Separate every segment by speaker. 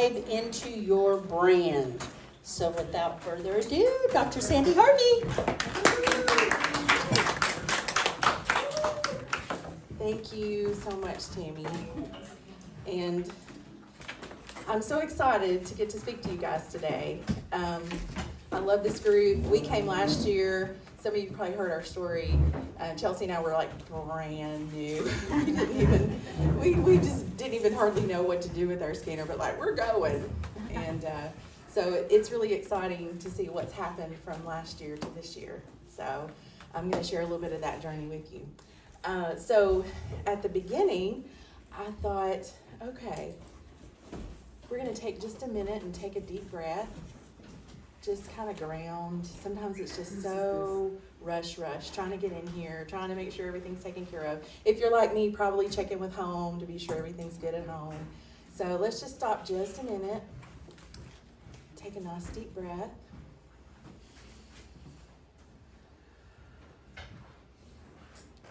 Speaker 1: dive into your brand. So without further ado, Dr. Sandy Harvey.
Speaker 2: Thank you so much, Tammy. And I'm so excited to get to speak to you guys today. I love this group. We came last year. Some of you probably heard our story. Chelsea and I were like brand new. we just didn't even hardly know what to do with our scanner, but like we're going. And so it's really exciting to see what's happened from last year to this year. So I'm going to share a little bit of that journey with you. So at the beginning, I thought, okay, we're going to take just a minute and take a deep breath. Just kind of ground. Sometimes it's just so rush, trying to get in here, trying to make sure everything's taken care of. If you're like me, probably check in with home to be sure everything's good at home. So let's just stop just a minute. Take a nice deep breath.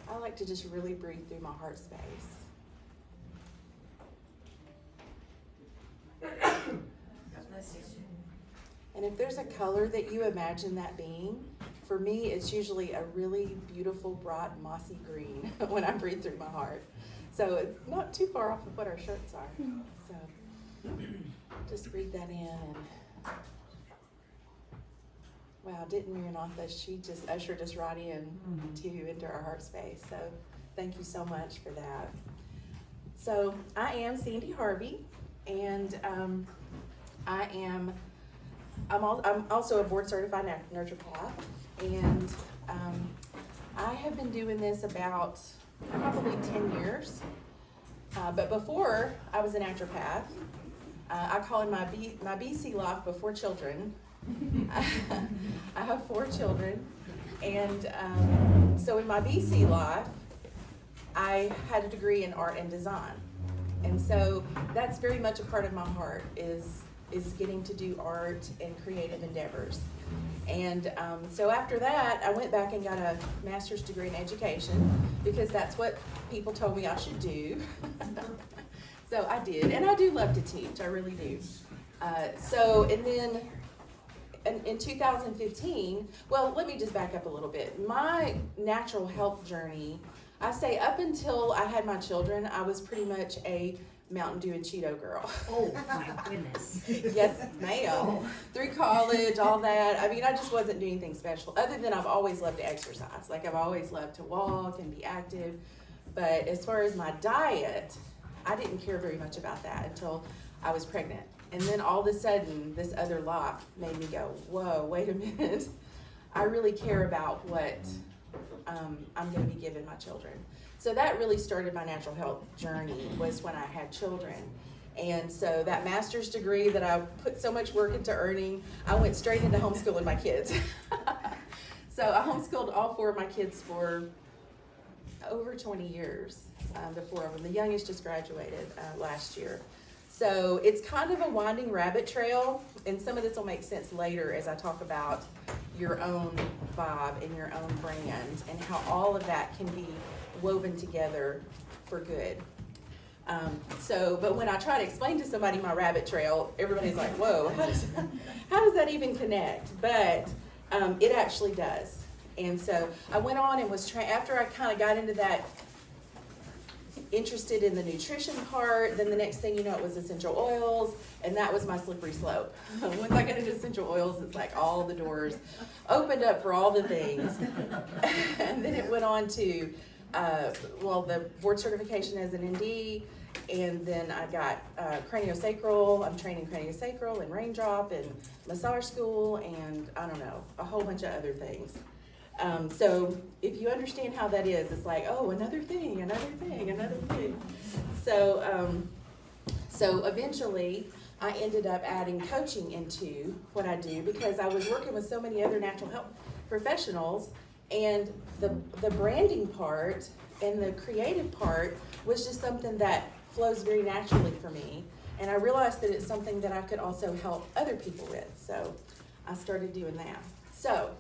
Speaker 2: I like to just really breathe through my heart space. And if there's a color that you imagine that being, for me, it's usually a really beautiful, bright, mossy green when I breathe through my heart. So it's not too far off of what our shirts are. So just breathe that in. And wow, didn't Maranatha, she just ushered us right into our heart space. So thank you so much for that. So I am Sandy Harvey, and I'm also a board certified naturopath, and I have been doing this about probably 10 years. But before I was a naturopath, I call it my BC life before children. I have 4 children, and so in my BC life, I had a degree in art and design, and so that's very much a part of my heart is getting to do art and creative endeavors. And so after that, I went back and got a master's degree in education because that's what people told me I should do. So I did, and I do love to teach, I really do. And then in 2015, well, let me just back up a little bit. My natural health journey, I say up until I had my children, I was pretty much a Mountain Dew and Cheeto girl.
Speaker 3: Oh my goodness.
Speaker 2: Yes, ma'am. Through college, all that. I mean, I just wasn't doing anything special, other than I've always loved to exercise. Like I've always loved to walk and be active. But as far as my diet, I didn't care very much about that until I was pregnant. And then all of a sudden, this other life made me go, whoa, wait a minute. I really care about what I'm going to be giving my children. So that really started my natural health journey, was when I had children. And so that master's degree that I put so much work into earning, I went straight into homeschooling my kids. So I homeschooled all 4 of my kids for over 20 years, the 4 of them. The youngest just graduated last year. So it's kind of a winding rabbit trail, and some of this will make sense later as I talk about your own vibe and your own brand and how all of that can be woven together for good. But when I try to explain to somebody my rabbit trail, everybody's like, whoa, how does that even connect? But it actually does. And so I went on and was after I kind of got into that, interested in the nutrition part, then the next thing you know, it was essential oils, and that was my slippery slope. Once I got into essential oils, it's like all the doors opened up for all the things. And then it went on to the board certification as an ND, and then I got craniosacral. I'm training craniosacral and raindrop and massage school, and I don't know, a whole bunch of other things. So if you understand how that is, it's like, oh, another thing. So eventually I ended up adding coaching into what I do because I was working with so many other natural health professionals, and the branding part and the creative part was just something that flows very naturally for me. And I realized that it's something that I could also help other people with. So I started doing that. So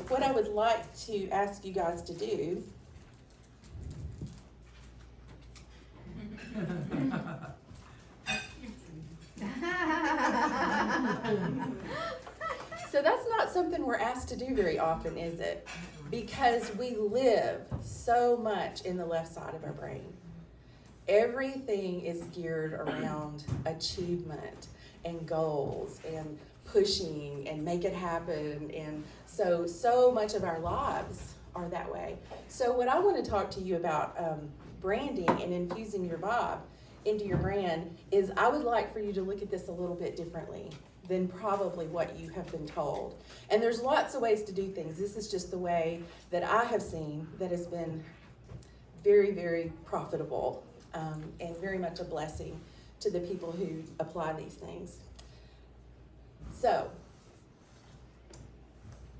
Speaker 2: what I would like to ask you guys to do So that's not something we're asked to do very often, is it? Because we live so much in the left side of our brain. Everything is geared around achievement and goals and pushing and make it happen. And so much of our lives are that way. So what I want to talk to you about branding and infusing your vibe into your brand is I would like for you to look at this a little bit differently than probably what you have been told. And there's lots of ways to do things. This is just the way that I have seen that has been very, very profitable and very much a blessing to the people who apply these things. So,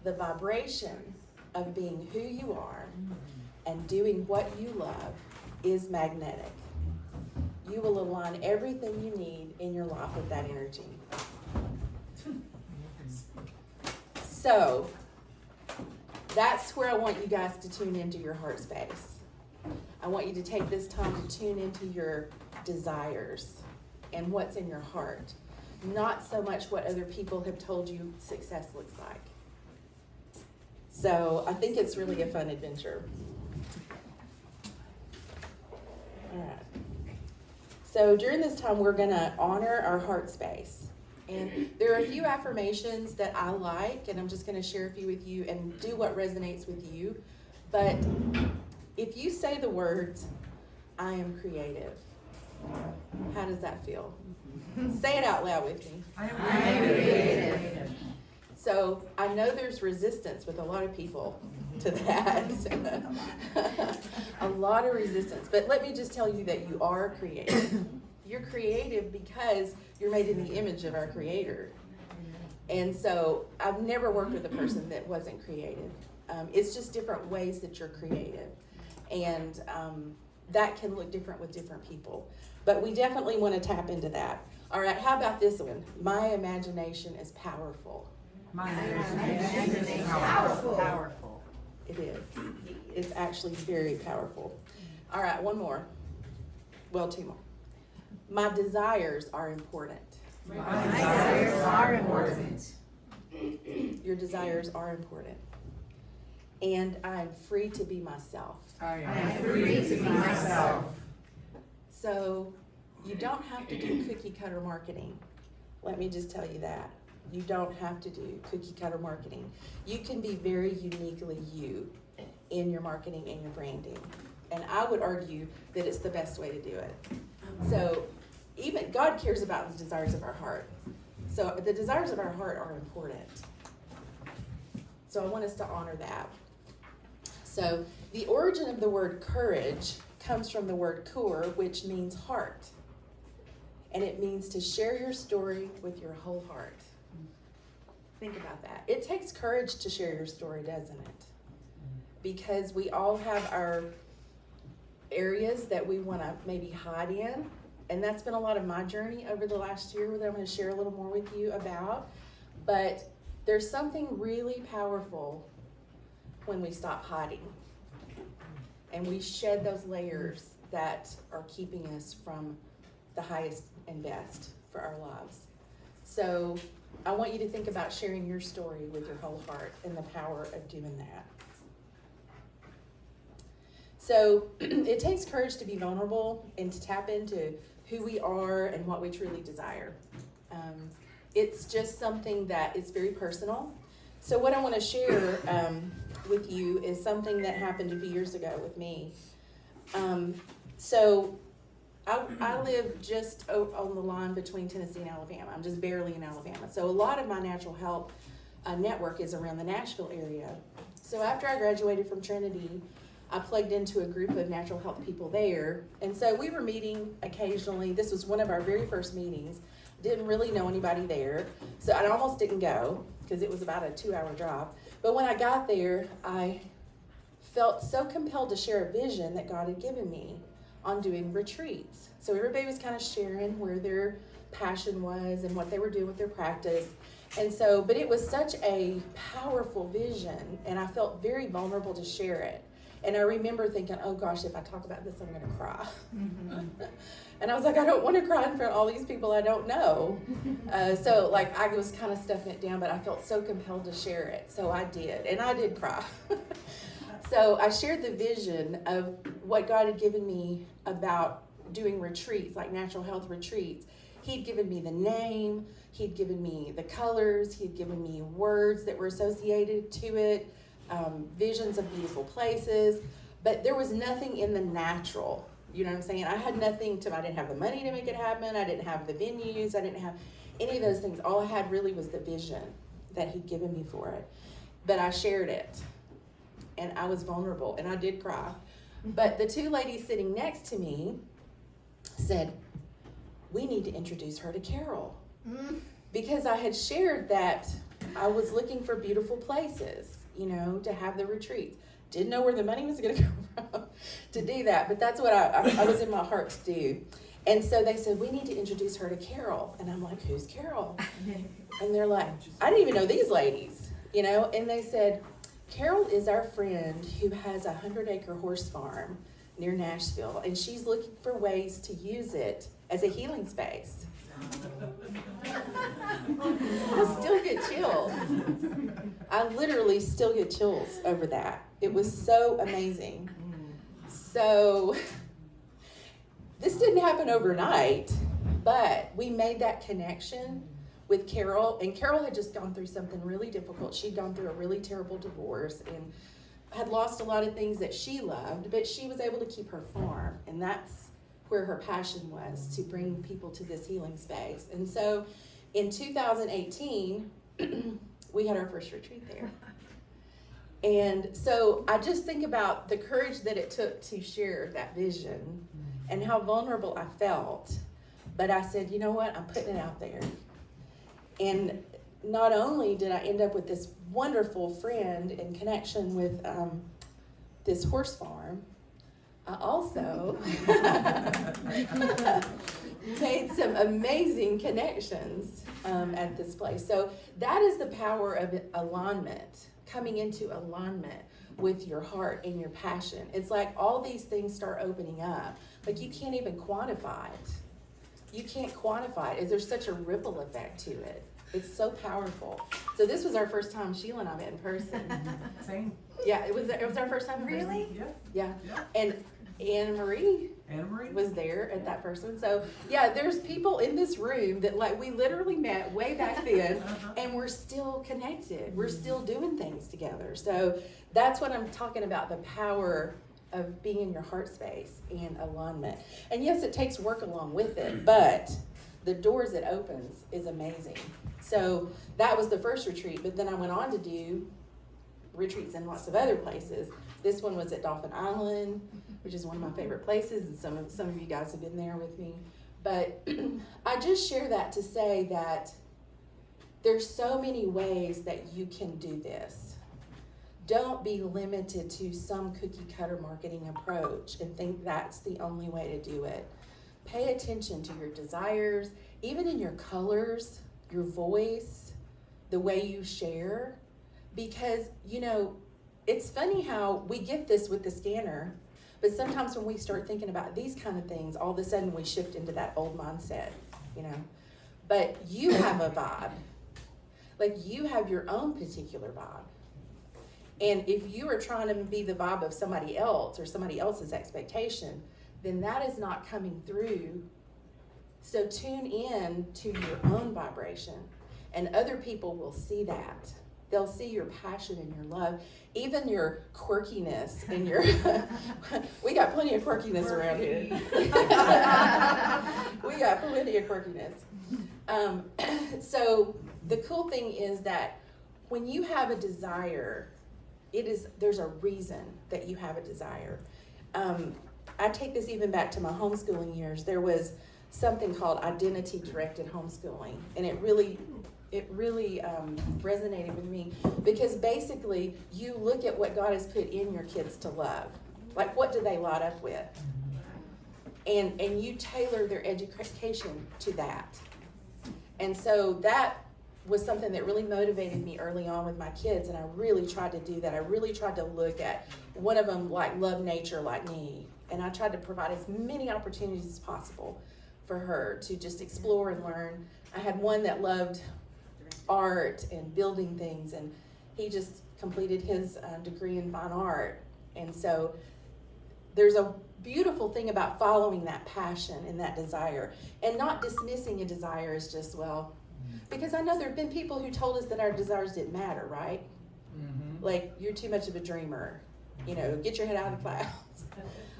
Speaker 2: the vibration of being who you are and doing what you love is magnetic. You will align everything you need in your life with that energy. So, that's where I want you guys to tune into your heart space. I want you to take this time to tune into your desires and what's in your heart. Not so much what other people have told you success looks like. So I think it's really a fun adventure. All right. So during this time, we're going to honor our heart space. And there are a few affirmations that I like, and I'm just going to share a few with you and do what resonates with you. But if you say the words, I am creative, how does that feel? Say it out loud with me.
Speaker 3: I am creative.
Speaker 2: So I know there's resistance with a lot of people to that. A lot of resistance. But let me just tell you that you are creative. You're creative because you're made in the image of our Creator. And so I've never worked with a person that wasn't creative. It's just different ways that you're creative. And that can look different with different people. But we definitely want to tap into that. All right, how about this one? My imagination is powerful.
Speaker 3: My imagination is powerful. Powerful.
Speaker 2: It is. It's actually very powerful. All right, one more. Well, two more. My desires are important.
Speaker 3: My desires are important.
Speaker 2: Your desires are important. And I'm free to be myself.
Speaker 3: I am free to be myself.
Speaker 2: So you don't have to do cookie cutter marketing. Let me just tell you that. You don't have to do cookie cutter marketing. You can be very uniquely you in your marketing and your branding. And I would argue that it's the best way to do it. So even God cares about the desires of our heart. So the desires of our heart are important. So I want us to honor that. So the origin of the word courage comes from the word kur, which means heart. And it means to share your story with your whole heart. Think about that. It takes courage to share your story, doesn't it? Because we all have our areas that we want to maybe hide in. And that's been a lot of my journey over the last year that I'm going to share a little more with you about. But there's something really powerful when we stop hiding. And we shed those layers that are keeping us from the highest and best for our lives. So I want you to think about sharing your story with your whole heart and the power of doing that. So it takes courage to be vulnerable and to tap into who we are and what we truly desire. It's just something that is very personal. So what I want to share with you is something that happened a few years ago with me. So I live just on the line between Tennessee and Alabama. I'm just barely in Alabama. So a lot of my natural health network is around the Nashville area. So after I graduated from Trinity, I plugged into a group of natural health people there. And so we were meeting occasionally. This was one of our very first meetings. Didn't really know anybody there. So I almost didn't go because it was about a 2-hour drive. But when I got there, I felt so compelled to share a vision that God had given me on doing retreats. So everybody was kind of sharing where their passion was and what they were doing with their practice. And so, but it was such a powerful vision, and I felt very vulnerable to share it. And I remember thinking, oh gosh, if I talk about this, I'm going to cry. And I was like, I don't want to cry in front of all these people I don't know. So like I was kind of stuffing it down, but I felt so compelled to share it. So I did, and I did cry. So I shared the vision of what God had given me about doing retreats, like natural health retreats. He'd given me the name, he'd given me the colors, he'd given me words that were associated to it, visions of beautiful places, but there was nothing in the natural. You know what I'm saying? I had nothing I didn't have the money to make it happen. I didn't have the venues. I didn't have any of those things. All I had really was the vision that he'd given me for it. But I shared it, and I was vulnerable, and I did cry. But the two ladies sitting next to me said, we need to introduce her to Carol. Because I had shared that I was looking for beautiful places, to have the retreats. Didn't know where the money was going to come from to do that, but that's what I was in my heart to do. And so they said, we need to introduce her to Carol. And I'm like, who's Carol? And they're like, I didn't even know these ladies, and they said, Carol is our friend who has a 100-acre horse farm near Nashville, and she's looking for ways to use it as a healing space. I still get chills. I literally still get chills over that. It was so amazing. So this didn't happen overnight, but we made that connection with Carol, and Carol had just gone through something really difficult. She'd gone through a really terrible divorce and had lost a lot of things that she loved, but she was able to keep her farm, and that's where her passion was, to bring people to this healing space. And so in 2018, we had our first retreat there. And so I just think about the courage that it took to share that vision and how vulnerable I felt. But I said, you know what, I'm putting it out there. And not only did I end up with this wonderful friend and connection with this horse farm, I also made some amazing connections at this place. So that is the power of alignment, coming into alignment with your heart and your passion. It's like all these things start opening up, like you can't even quantify it. You can't quantify it. There's such a ripple effect to it. It's so powerful. So this was our first time Sheila and I met in person.
Speaker 3: Same.
Speaker 2: Yeah, it was our first time in person.
Speaker 3: Really?
Speaker 2: Yeah. And Anna Marie was there at that person. So yeah, there's people in this room that like we literally met way back then and we're still connected. We're still doing things together. So that's what I'm talking about, the power of being in your heart space and alignment. And yes, it takes work along with it, but the doors it opens is amazing. So that was the first retreat, but then I went on to do retreats in lots of other places. This one was at Dolphin Island, which is one of my favorite places, and some of you guys have been there with me. But I just share that to say that there's so many ways that you can do this. Don't be limited to some cookie cutter marketing approach and think that's the only way to do it. Pay attention to your desires, even in your colors, your voice, the way you share, because, it's funny how we get this with the scanner, but sometimes when we start thinking about these kind of things, all of a sudden we shift into that old mindset, But you have a vibe. Like you have your own particular vibe. And if you are trying to be the vibe of somebody else or somebody else's expectation, then that is not coming through. So tune in to your own vibration, and other people will see that. They'll see your passion and your love, even your quirkiness and your, we got plenty of quirkiness around here. We got plenty of quirkiness. So the cool thing is that when you have a desire, there's a reason that you have a desire. I take this even back to my homeschooling years. There was something called identity-directed homeschooling, and it really resonated with me, because basically you look at what God has put in your kids to love. Like, what do they light up with? And you tailor their education to that. And so that was something that really motivated me early on with my kids, and I really tried to do that. I really tried to look at one of them like love nature like me, and I tried to provide as many opportunities as possible for her to just explore and learn. I had one that loved art and building things, and he just completed his degree in fine art. And so there's a beautiful thing about following that passion and that desire, and not dismissing a desire as just, well, because I know there have been people who told us that our desires didn't matter, right? Mm-hmm. Like, you're too much of a dreamer, you know, get your head out of the clouds.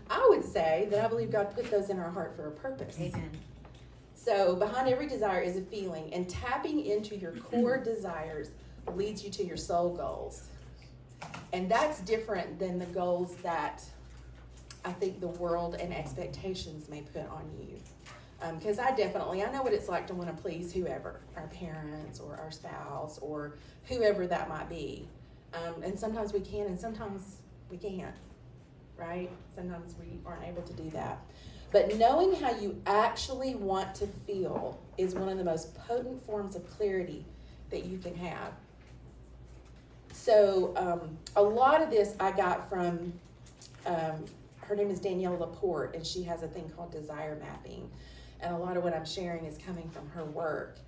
Speaker 2: I would say that I believe God put those in our heart for a purpose.
Speaker 3: Amen.
Speaker 2: So behind every desire is a feeling, and tapping into your core desires leads you to your soul goals. And that's different than the goals that I think the world and expectations may put on you. Because I know what it's like to want to please whoever, our parents or our spouse or whoever that might be. And sometimes we can and sometimes we can't, right? Sometimes we aren't able to do that. But knowing how you actually want to feel is one of the most potent forms of clarity that you can have. So a lot of this I got from, her name is Danielle Laporte, and she has a thing called desire mapping. And a lot of what I'm sharing is coming from her work.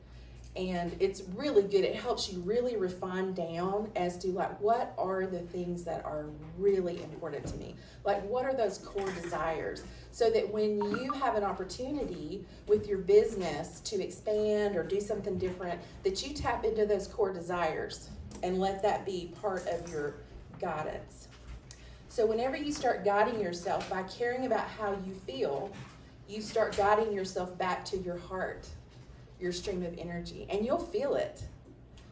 Speaker 2: And it's really good. It helps you really refine down as to like, what are the things that are really important to me? Like, what are those core desires? So that when you have an opportunity with your business to expand or do something different, that you tap into those core desires and let that be part of your guidance. So whenever you start guiding yourself by caring about how you feel, you start guiding yourself back to your heart, your stream of energy, and you'll feel it.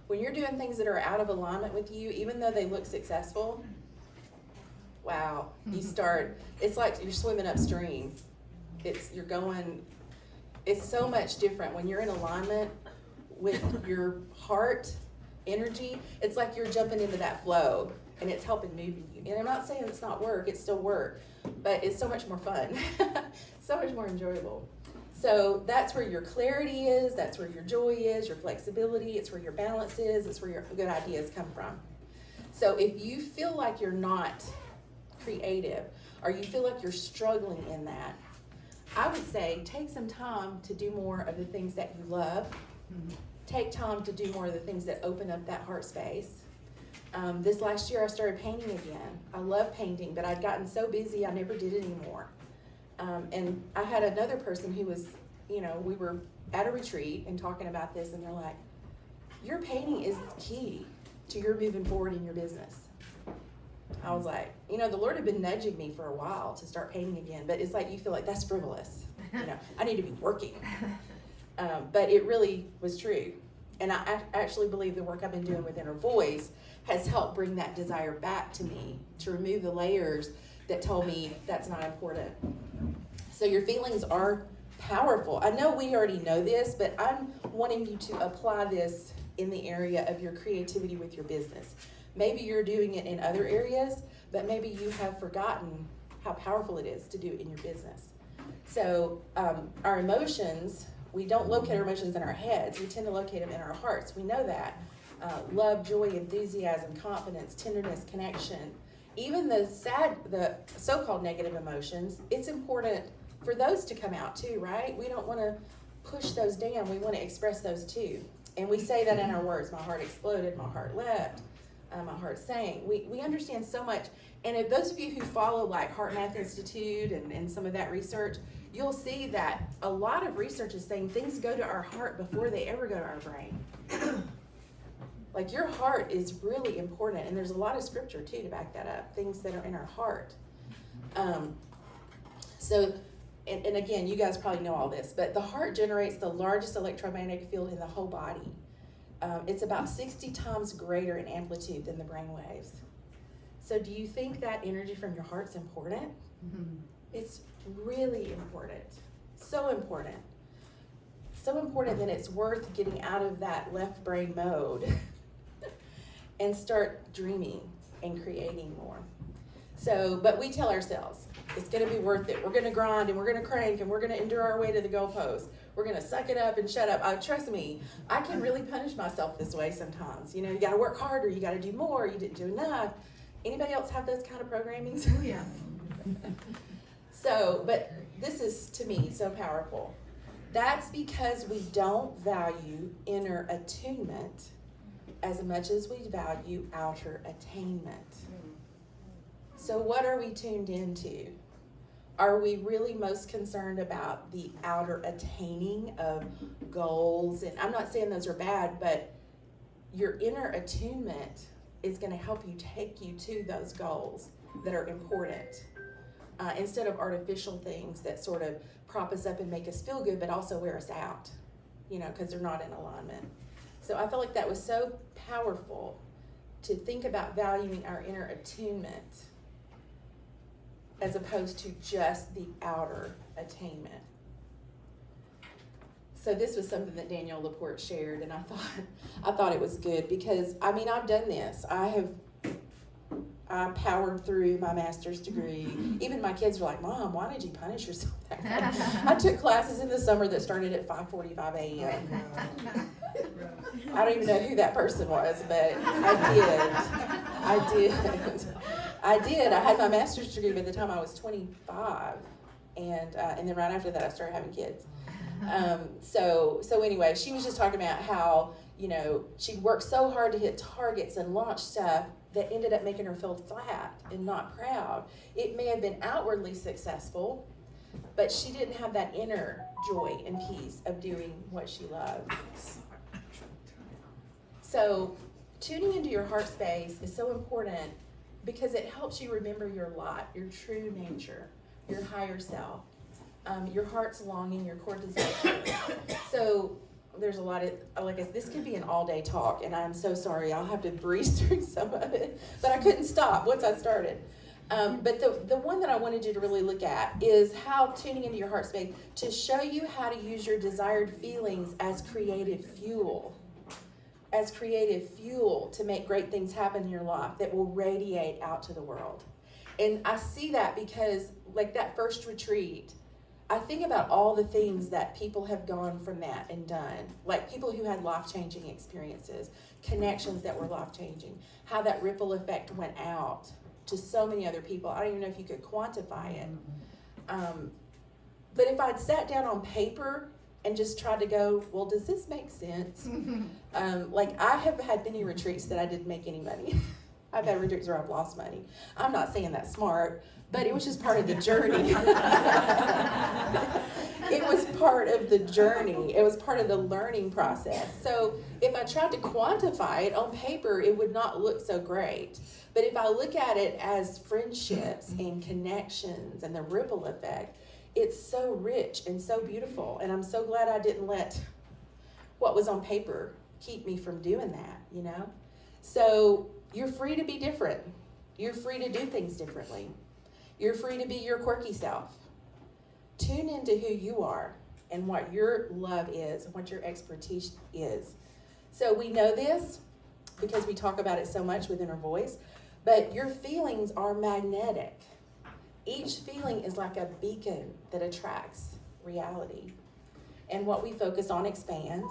Speaker 2: When you're doing things that are out of alignment with you, even though they look successful, wow, you start, it's like you're swimming upstream. It's so much different when you're in alignment with your heart energy. It's like you're jumping into that flow, and it's helping move you. And I'm not saying it's not work, it's still work, but it's so much more fun, so much more enjoyable. So that's where your clarity is, that's where your joy is, your flexibility, it's where your balance is, it's where your good ideas come from. So if you feel like you're not creative, or you feel like you're struggling in that, I would say take some time to do more of the things that you love. Take time to do more of the things that open up that heart space. This last year I started painting again. I love painting, but I'd gotten so busy I never did it anymore. And I had another person who was, we were at a retreat and talking about this, and they're like, your painting is key to your moving forward in your business. I was like, the Lord had been nudging me for a while to start painting again, but it's like you feel like that's frivolous. I need to be working. But it really was true. And I actually believe the work I've been doing with Inner Voice has helped bring that desire back to me, to remove the layers that told me that's not important. So your feelings are powerful. I know we already know this, but I'm wanting you to apply this in the area of your creativity with your business. Maybe you're doing it in other areas, but maybe you have forgotten how powerful it is to do it in your business. So our emotions, we don't locate our emotions in our heads. We tend to locate them in our hearts. We know that. Love, joy, enthusiasm, confidence, tenderness, connection. Even the so-called negative emotions, it's important for those to come out too, right? We don't want to push those down. We want to express those too. And we say that in our words. My heart exploded, my heart leapt, my heart sank. We understand so much. And if those of you who follow like Heart Math Institute and some of that research, you'll see that a lot of research is saying things go to our heart before they ever go to our brain. Like your heart is really important, and there's a lot of scripture too to back that up, things that are in our heart. And again, you guys probably know all this, but the heart generates the largest electromagnetic field in the whole body. It's about 60 times greater in amplitude than the brain waves. So do you think that energy from your heart's important? Mm-hmm. It's really important. So important. So important that it's worth getting out of that left brain mode and start dreaming and creating more. So, but we tell ourselves, it's going to be worth it. We're going to grind and we're going to crank and we're going to endure our way to the goalpost. we're gonna suck it up and shut up. Trust me, I can really punish myself this way sometimes. You know, you gotta work harder, you gotta do more, you didn't do enough. Anybody else have those kind of programmings?
Speaker 3: Oh, yeah.
Speaker 2: So, but this is, to me, so powerful. That's because we don't value inner attunement as much as we value outer attainment. So what are we tuned into? Are we really most concerned about the outer attaining of goals? And I'm not saying those are bad, but your inner attunement is going to help you take you to those goals that are important. Instead of artificial things that sort of prop us up and make us feel good, but also wear us out, you know, because they're not in alignment. So I felt like that was so powerful to think about valuing our inner attunement as opposed to just the outer attainment. So this was something that Danielle Laporte shared, and I thought it was good because, I mean, I've done this. I powered through my master's degree. Even my kids were like, Mom, why did you punish yourself that way? I took classes in the summer that started at 5:45 a.m. I don't even know who that person was, but I did. I had my master's degree by the time I was 25, and then right after that I started having kids. So anyway, she was just talking about how, you know, she'd worked so hard to hit targets and launch stuff that ended up making her feel flat and not proud. It may have been outwardly successful, but she didn't have that inner joy and peace of doing what she loved. So tuning into your heart space is so important because it helps you remember your lot, your true nature, your higher self, your heart's longing, your core desire. So there's a lot of, like, this could be an all-day talk, and I'm so sorry. I'll have to breeze through some of it, but I couldn't stop once I started. But the one that I wanted you to really look at is how tuning into your heart space to show you how to use your desired feelings as creative fuel. As creative fuel to make great things happen in your life that will radiate out to the world. And I see that because, like, that first retreat, I think about all the things that people have gone from that and done, like people who had life-changing experiences, connections that were life-changing, how that ripple effect went out to so many other people. I don't even know if you could quantify it. But if I'd sat down on paper and just tried to go, well, does this make sense? Like, I have had many retreats that I didn't make any money. I've had retreats where I've lost money. I'm not saying that's smart, but it was just part of the journey. It was part of the journey. It was part of the learning process. So if I tried to quantify it on paper, it would not look so great. But if I look at it as friendships and connections and the ripple effect, it's so rich and so beautiful. And I'm so glad I didn't let what was on paper keep me from doing that, you know? So you're free to be different. You're free to do things differently. You're free to be your quirky self. Tune into who you are and what your love is, and what your expertise is. So we know this because we talk about it so much within our voice, but your feelings are magnetic. Each feeling is like a beacon that attracts reality. And what we focus on expands.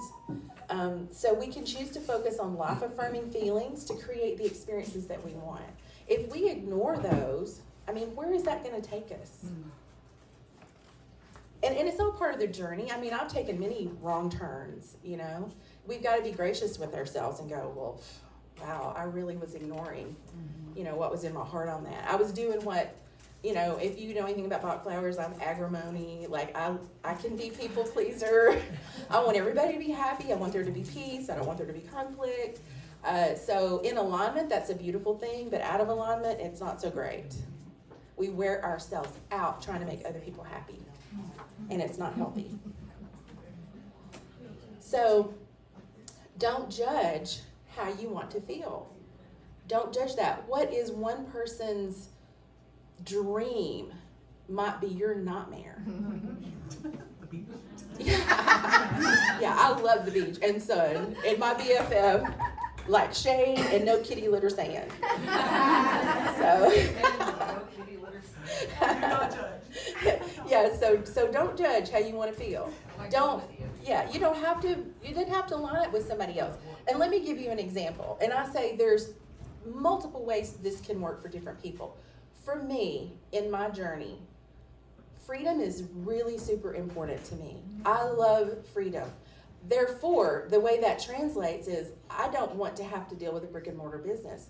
Speaker 2: So we can choose to focus on life-affirming feelings to create the experiences that we want. If we ignore those, I mean, where is that going to take us? And it's all part of the journey. I mean, I've taken many wrong turns, you know. We've got to be gracious with ourselves and go, well, wow, I really was ignoring, you know, what was in my heart on that. I was doing what, you know, if you know anything about Bach flowers, I'm agrimony. Like, I can be people pleaser. I want everybody to be happy. I want there to be peace. I don't want there to be conflict. So in alignment, that's a beautiful thing, but out of alignment, it's not so great. We wear ourselves out trying to make other people happy, and it's not healthy. So don't judge how you want to feel. Don't judge that. What is one person's dream might be your nightmare. Yeah, I love the beach and sun and my BFF, like shade and no kitty litter sand. So, Yeah, so don't judge how you want to feel. Don't, yeah, you didn't have to line up with somebody else. And let me give you an example. And I say there's multiple ways this can work for different people. For me, in my journey, freedom is really super important to me. I love freedom. Therefore, the way that translates is I don't want to have to deal with a brick and mortar business.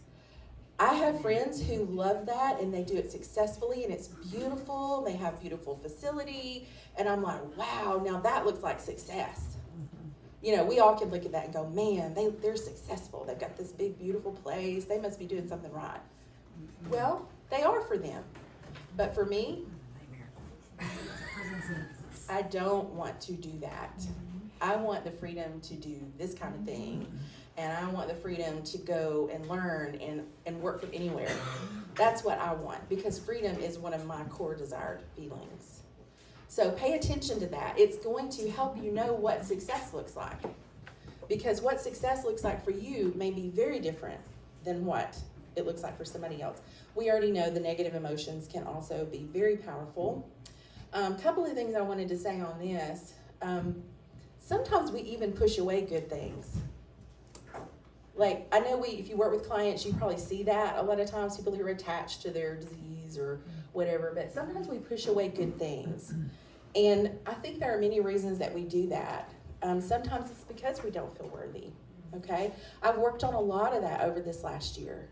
Speaker 2: I have friends who love that and they do it successfully and it's beautiful. They have beautiful facility. And I'm like, wow, now that looks like success. You know, we all can look at that and go, man, they're successful. They've got this big, beautiful place. They must be doing something right. Well, they are for them. But for me, I don't want to do that. I want the freedom to do this kind of thing. And I want the freedom to go and learn and work from anywhere. That's what I want, because freedom is one of my core desired feelings. So pay attention to that. It's going to help you know what success looks like. Because what success looks like for you may be very different than what it looks like for somebody else. We already know the negative emotions can also be very powerful. Couple of things I wanted to say on this. Sometimes we even push away good things. Like, I know if you work with clients, you probably see that a lot of times, people who are attached to their disease or whatever, but sometimes we push away good things. And I think there are many reasons that we do that. Sometimes it's because we don't feel worthy, okay? I've worked on a lot of that over this last year.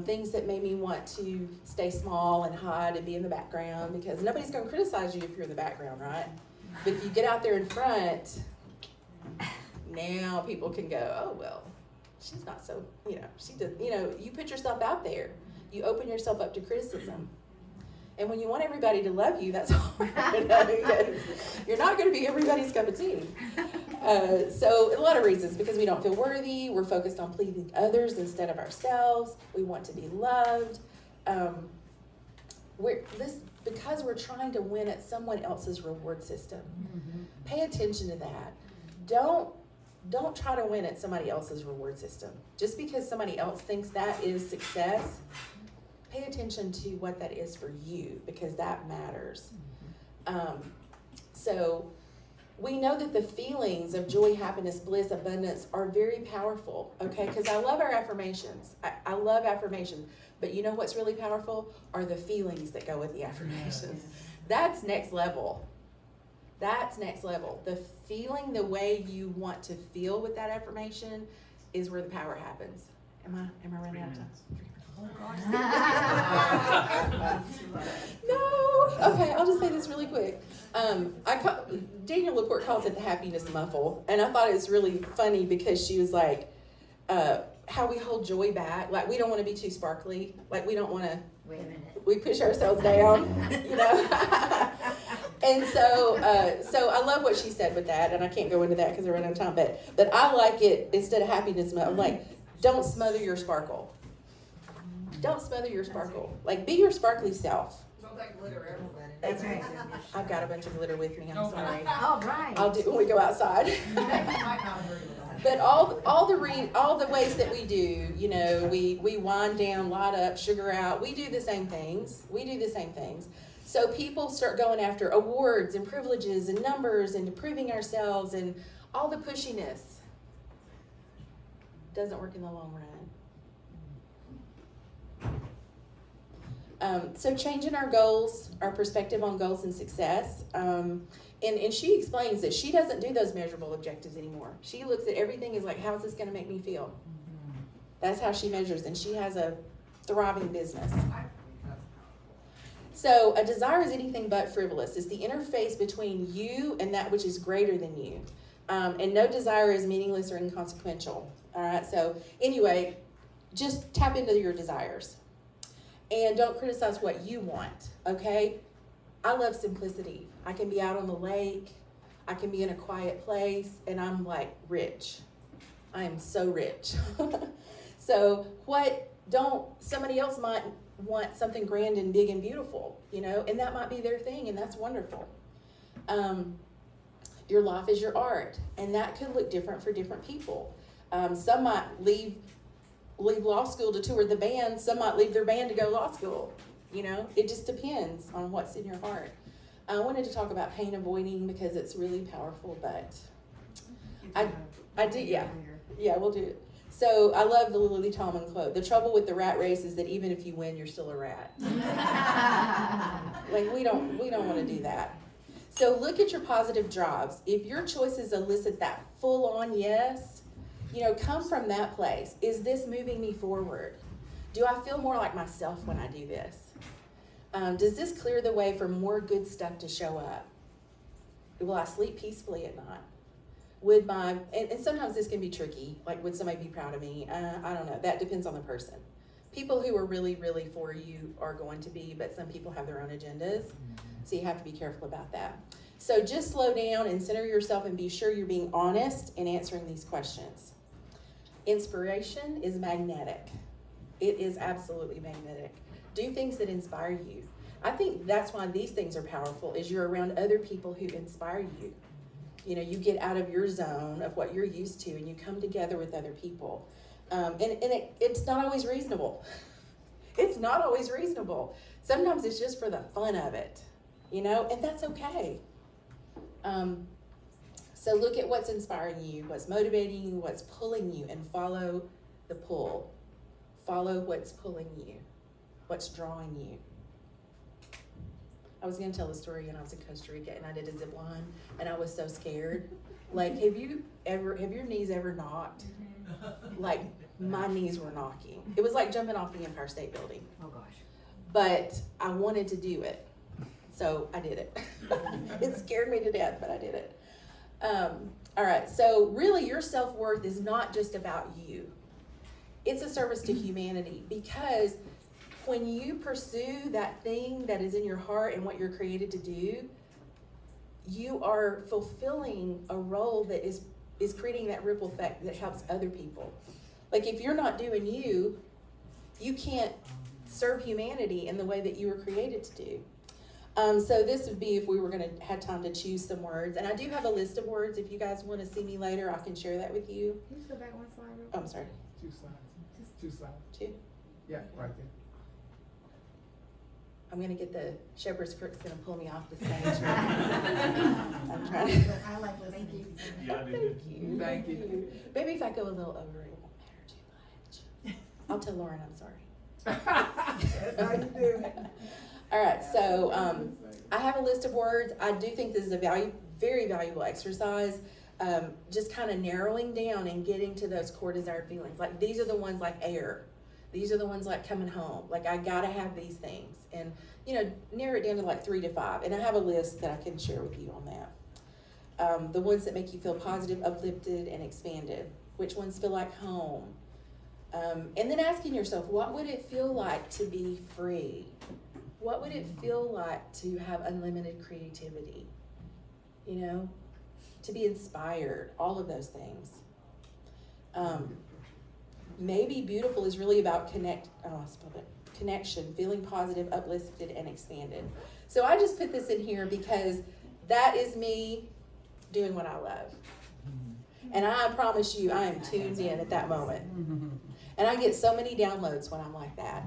Speaker 2: Things that made me want to stay small and hide and be in the background, because nobody's going to criticize you if you're in the background, right? But if you get out there in front, now people can go, oh, well, she's not so, she does, you put yourself out there. You open yourself up to criticism. And when you want everybody to love you, that's hard. You're not going to be everybody's cup of tea. So a lot of reasons, because we don't feel worthy. We're focused on pleasing others instead of ourselves. We want to be loved. Because we're trying to win at someone else's reward system. Mm-hmm. Pay attention to that. Don't try to win at somebody else's reward system. Just because somebody else thinks that is success, pay attention to what that is for you, because that matters. So we know that the feelings of joy, happiness, bliss, abundance are very powerful, okay? Because I love our affirmations. I love affirmations. But you know what's really powerful? Are the feelings that go with the affirmations. That's next level. That's next level. The feeling the way you want to feel with that affirmation is where the power happens. Am I running out of time? No. Okay, I'll just say this really quick. Daniel LaPorte calls it the happiness muffle, and I thought it was really funny because she was like, how we hold joy back. Like, we don't want to be too sparkly. Like, we don't want to.
Speaker 3: Wait a minute.
Speaker 2: We push ourselves down, And so I love what she said with that, and I can't go into that because I run out of time. But I like it instead of happiness. I'm like, don't smother your sparkle. Don't smother your sparkle. Like, be your sparkly self.
Speaker 3: Don't take glitter everywhere.
Speaker 2: That's right. I've got a bunch of glitter with me. I'm sorry.
Speaker 3: All right.
Speaker 2: I'll do it when we go outside. But all the ways that we do, we wind down, light up, sugar out. We do the same things. So people start going after awards and privileges and numbers and proving ourselves, and all the pushiness doesn't work in the long run. So changing our goals, our perspective on goals and success. And she explains that she doesn't do those measurable objectives anymore. She looks at everything as like, how is this going to make me feel? That's how she measures, and she has a thriving business. So a desire is anything but frivolous. It's the interface between you and that which is greater than you. And no desire is meaningless or inconsequential. All right, so anyway, just tap into your desires. And don't criticize what you want, okay? I love simplicity. I can be out on the lake. I can be in a quiet place, and I'm like rich. I am so rich. So somebody else might want something grand and big and beautiful, and that might be their thing, and that's wonderful. Your life is your art, and that could look different for different people. Some might leave law school to tour the band. Some might leave their band to go to law school. You know, it just depends on what's in your heart. I wanted to talk about pain avoiding because it's really powerful, but I did, yeah, we'll do it. So I love the Lily Tomlin quote. The trouble with the rat race is that even if you win, you're still a rat. Like we don't want to do that. So look at your positive drives. If your choices elicit that full-on yes, you know, come from that place. Is this moving me forward? Do I feel more like myself when I do this? Does this clear the way for more good stuff to show up? Will I sleep peacefully at night? Would and sometimes this can be tricky, like would somebody be proud of me? I don't know, that depends on the person. People who are really, really for you are going to be, but some people have their own agendas, so you have to be careful about that. So just slow down and center yourself and be sure you're being honest in answering these questions. Inspiration is magnetic. It is absolutely magnetic. Do things that inspire you. I think that's why these things are powerful, is you're around other people who inspire you. You know, you get out of your zone of what you're used to and you come together with other people. It's not always reasonable. It's not always reasonable. Sometimes it's just for the fun of it, you know, and that's okay. So look at what's inspiring you, what's motivating you, what's pulling you, and follow the pull. Follow what's pulling you, what's drawing you. I was going to tell a story when I was in Costa Rica and I did a zip line and I was so scared. Like, have your knees ever knocked? Like, my knees were knocking. It was like jumping off the Empire State Building.
Speaker 3: Oh gosh.
Speaker 2: But I wanted to do it. So I did it. It scared me to death, but I did it. All right. So really your self-worth is not just about you. It's a service to humanity, because when you pursue that thing that is in your heart and what you're created to do, you are fulfilling a role that is creating that ripple effect that helps other people. Like if you're not doing you, you can't serve humanity in the way that you were created to do. So this would be if we were going to have time to choose some words. And I do have a list of words. If you guys want to see me later, I can share that with you.
Speaker 3: Can you just go back one slide real quick?
Speaker 2: Oh, I'm sorry.
Speaker 4: 2 slides. 2 slides.
Speaker 2: 2.
Speaker 4: Yeah, right there.
Speaker 2: I'm going to get the shepherd's crook's going to pull me off the stage. I'm trying to.
Speaker 3: I like listening.
Speaker 2: Thank you.
Speaker 4: Thank you.
Speaker 2: Maybe if I go a little over, it won't matter too much. I'll tell Lauren I'm sorry.
Speaker 4: That's how you do it.
Speaker 2: All right, so I have a list of words. I do think this is a very valuable exercise. Just kind of narrowing down and getting to those core desired feelings. Like these are the ones like air. These are the ones like coming home. Like I gotta have these things. And you know, narrow it down to like 3 to 5. And I have a list that I can share with you on that. The ones that make you feel positive, uplifted, and expanded. Which ones feel like home? And then asking yourself, what would it feel like to be free? What would it feel like to have unlimited creativity? You know, to be inspired, all of those things. Maybe beautiful is really about connection, feeling positive, uplifted, and expanded. So I just put this in here because that is me doing what I love. And I promise you, I am tuned in at that moment. And I get so many downloads when I'm like that.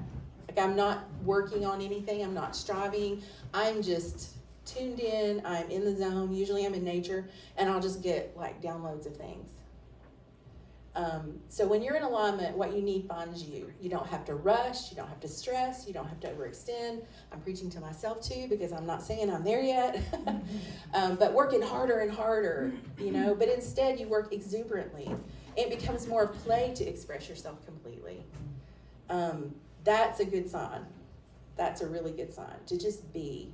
Speaker 2: Like I'm not working on anything, I'm not striving, I'm just tuned in, I'm in the zone. Usually I'm in nature, and I'll just get like downloads of things. So when you're in alignment, what you need finds you. You don't have to rush, you don't have to stress, you don't have to overextend. I'm preaching to myself too, because I'm not saying I'm there yet. But working harder and harder, you know, but instead you work exuberantly. It becomes more of play to express yourself completely. That's a good sign. That's a really good sign, to just be.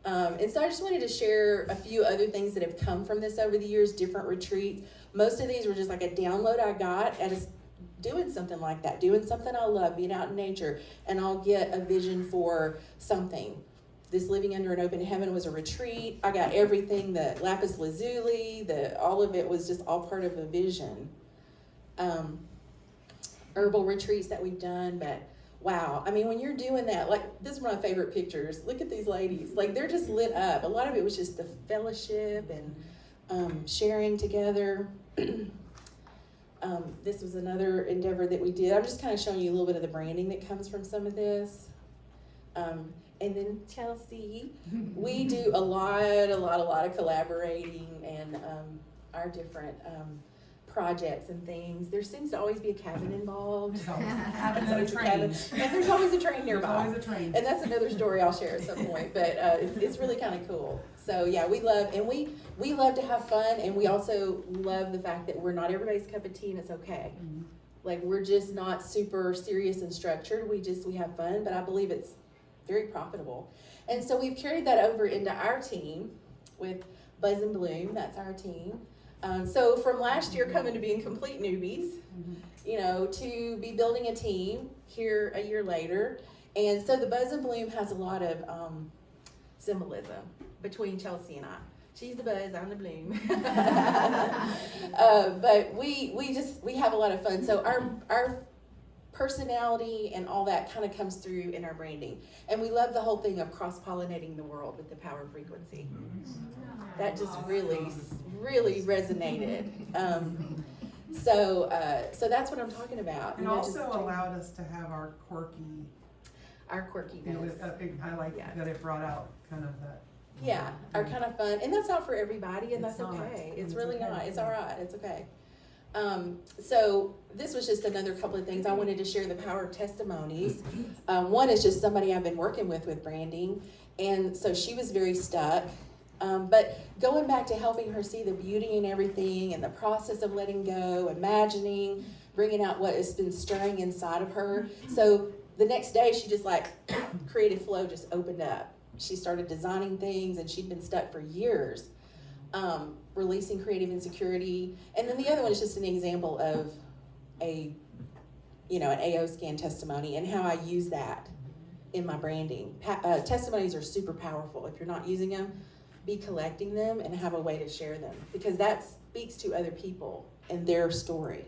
Speaker 2: And so I just wanted to share a few other things that have come from this over the years, different retreats. Most of these were just like a download I got at doing something like that, doing something I love, being out in nature, and I'll get a vision for something. This Living Under an Open Heaven was a retreat. I got everything, the lapis lazuli, all of it was just all part of a vision. Herbal retreats that we've done, but wow. I mean, when you're doing that, like this is one of my favorite pictures. Look at these ladies. Like they're just lit up. A lot of it was just the fellowship and sharing together. This was another endeavor that we did. I'm just kind of showing you a little bit of the branding that comes from some of this. And then Chelsea, we do a lot of collaborating and our different projects and things. There seems to always be a cabin involved.
Speaker 5: Cabins
Speaker 2: There's
Speaker 5: and
Speaker 2: always
Speaker 5: a
Speaker 2: a
Speaker 5: train.
Speaker 2: cabin. And there's always a train
Speaker 5: There's
Speaker 2: nearby.
Speaker 5: always a train.
Speaker 2: And that's another story I'll share at some point, but it's really kind of cool. So yeah, we love to have fun, and we also love the fact that we're not everybody's cup of tea, and it's okay.
Speaker 5: Mhm.
Speaker 2: Like, we're just not super serious and structured. We have fun, but I believe it's very profitable. And so we've carried that over into our team with Buzz and Bloom. That's our team. So from last year coming to being complete newbies, to be building a team here a year later. And so the Buzz and Bloom has a lot of symbolism between Chelsea and I. She's the Buzz, I'm the Bloom. But we have a lot of fun. So our personality and all that kind of comes through in our branding. And we love the whole thing of cross-pollinating the world with the power frequency. That just really resonated. So that's what I'm talking about.
Speaker 5: And also allowed us to have our quirky,
Speaker 2: our quirkiness.
Speaker 5: I like
Speaker 2: Yeah.
Speaker 5: that it brought out kind of that.
Speaker 2: Yeah, our kind of fun, and that's not for everybody, and
Speaker 5: It's
Speaker 2: that's
Speaker 5: not.
Speaker 2: okay. It's
Speaker 5: It's
Speaker 2: really
Speaker 5: okay.
Speaker 2: not. It's all right. It's okay. So this was just another couple of things I wanted to share. The power of testimonies. One is just somebody I've been working with branding, and so she was very stuck. But going back to helping her see the beauty in everything and the process of letting go, imagining, bringing out what has been stirring inside of her. So the next day, she just creative flow just opened up. She started designing things, and she'd been stuck for years, releasing creative insecurity. And then the other one is just an example of an AO scan testimony and how I use that in my branding. Testimonies are super powerful. If you're not using them, be collecting them and have a way to share them, because that speaks to other people and their story.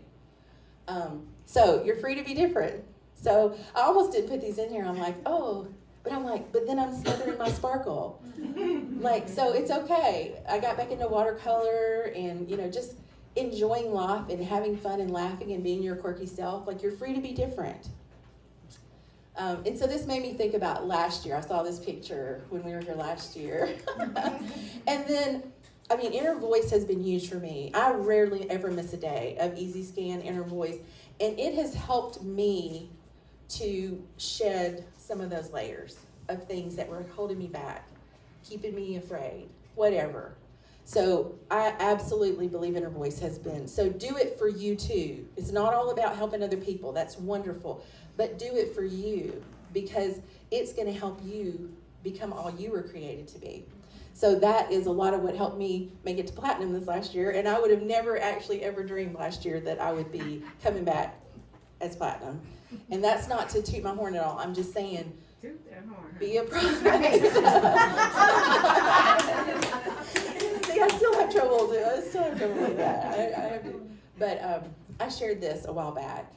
Speaker 2: So you're free to be different. So I almost didn't put these in here. I'm like, but then I'm smothering my sparkle. So it's okay. I got back into watercolor and, just enjoying life and having fun and laughing and being your quirky self. You're free to be different. And so this made me think about last year. I saw this picture when we were here last year. And then, Inner Voice has been huge for me. I rarely ever miss a day of Easy Scan, Inner Voice. And it has helped me to shed some of those layers of things that were holding me back, keeping me afraid, whatever. So I absolutely believe Inner Voice has been. So do it for you too. It's not all about helping other people. That's wonderful. But do it for you, because it's going to help you become all you were created to be. So that is a lot of what helped me make it to platinum this last year. And I would have never actually ever dreamed last year that I would be coming back as platinum. And that's not to toot my horn at all. I'm just saying, be a product. See, I still have trouble with that. But I shared this a while back,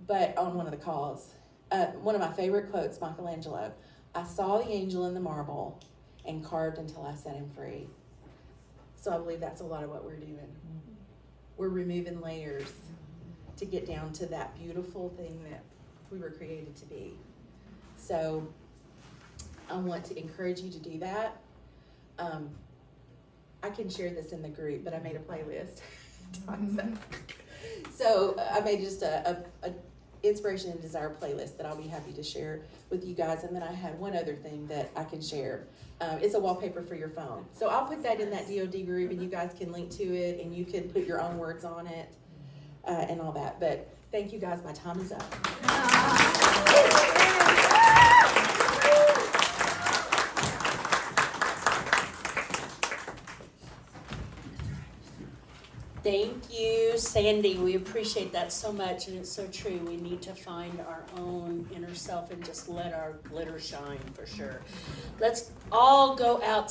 Speaker 2: but on one of the calls. One of my favorite quotes, Michelangelo: "I saw the angel in the marble and carved until I set him free." So I believe that's a lot of what we're doing. We're removing layers to get down to that beautiful thing that we were created to be. So I want to encourage you to do that. I can share this in the group, but I made a playlist. So I made just a inspiration and desire playlist that I'll be happy to share with you guys. And then I had one other thing that I can share. It's a wallpaper for your phone. So I'll put that in that DOD group, and you guys can link to it, and you can put your own words on it and all that. But thank you guys. My time is up.
Speaker 1: Thank you, Sandy. We appreciate that so much, and it's so true. We need to find our own inner self and just let our glitter shine, for sure. Let's all go out.